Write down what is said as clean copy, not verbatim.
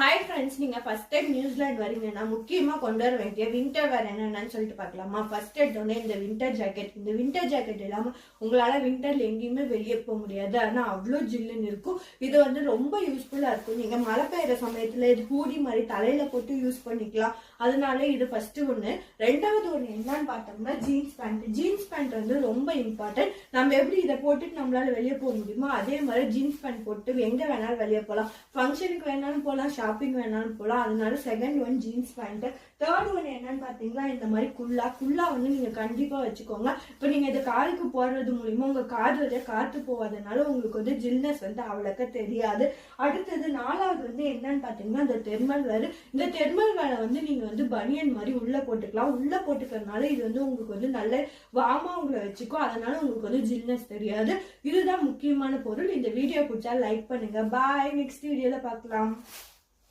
Hi friends, நீங்க first time New Zealand வரீங்கன்னா முக்கியமா கொண்டு வர வேண்டிய வின்டர் வேர் என்னன்னு சொல்லிட்டு பார்க்கலாமா. ஃபர்ஸ்ட் எடுத்தோடனே இந்த வின்டர் ஜாக்கெட் இல்லாம உங்களால வின்டர்ல எங்கேயுமே வெளியே போக முடியாது. ஆனா அவ்வளோ ஜில்லுன்னு இருக்கும். இது ரொம்ப யூஸ்ஃபுல்லா இருக்கும். நீங்க மழை பெய்யுற சமயத்துல இது ஹூடி மாதிரி தலையில போட்டு யூஸ் பண்ணிக்கலாம். அதனால இது ஃபர்ஸ்ட் ஒண்ணு. ரெண்டாவது ஒண்ணு என்னன்னு பார்த்தோம்னா ஜீன்ஸ் பேண்ட் ரொம்ப இம்பார்ட்டன்ட். நம்ம எப்படி இதை போட்டுட்டு நம்மளால வெளியே போக முடியுமோ அதே மாதிரி ஜீன்ஸ் பேண்ட் போட்டு எங்க வேணாலும் வெளியே போகலாம். ஃபங்க்ஷனுக்கு வேணாலும் போகலாம், ஷாப்பிங் வேணாலும் போகலாம். அதனால second one jeans pant. Third one என்னன்னு பாத்தீங்கன்னா இந்த மாதிரி குல்லா நீங்க கண்டிப்பா வச்சுக்கோங்க. இப்ப நீங்க இந்த காலுக்கு போடுறது மூலியமா உங்க காது வழியா காத்து போவாதனால உங்களுக்கு ஜில்னஸ் அவ்வளோக்கா தெரியாது. அடுத்தது நாலாவது என்னன்னு பாத்தீங்கன்னா இந்த தெர்மல் வேர். இந்த தெர்மல் வேரை நீங்க பனியன் மாதிரி உள்ள போட்டுக்கலாம். உள்ள போட்டுக்கிறதுனால இது உங்களுக்கு நல்ல வார்மா உங்களை வச்சுக்கும். அதனால உங்களுக்கு ஜில்னஸ் தெரியாது. இதுதான் முக்கியமான பொருள். இந்த வீடியோ பிடிச்சா லைக் பண்ணுங்க. பாய், நெக்ஸ்ட் வீடியோல பார்க்கலாம்.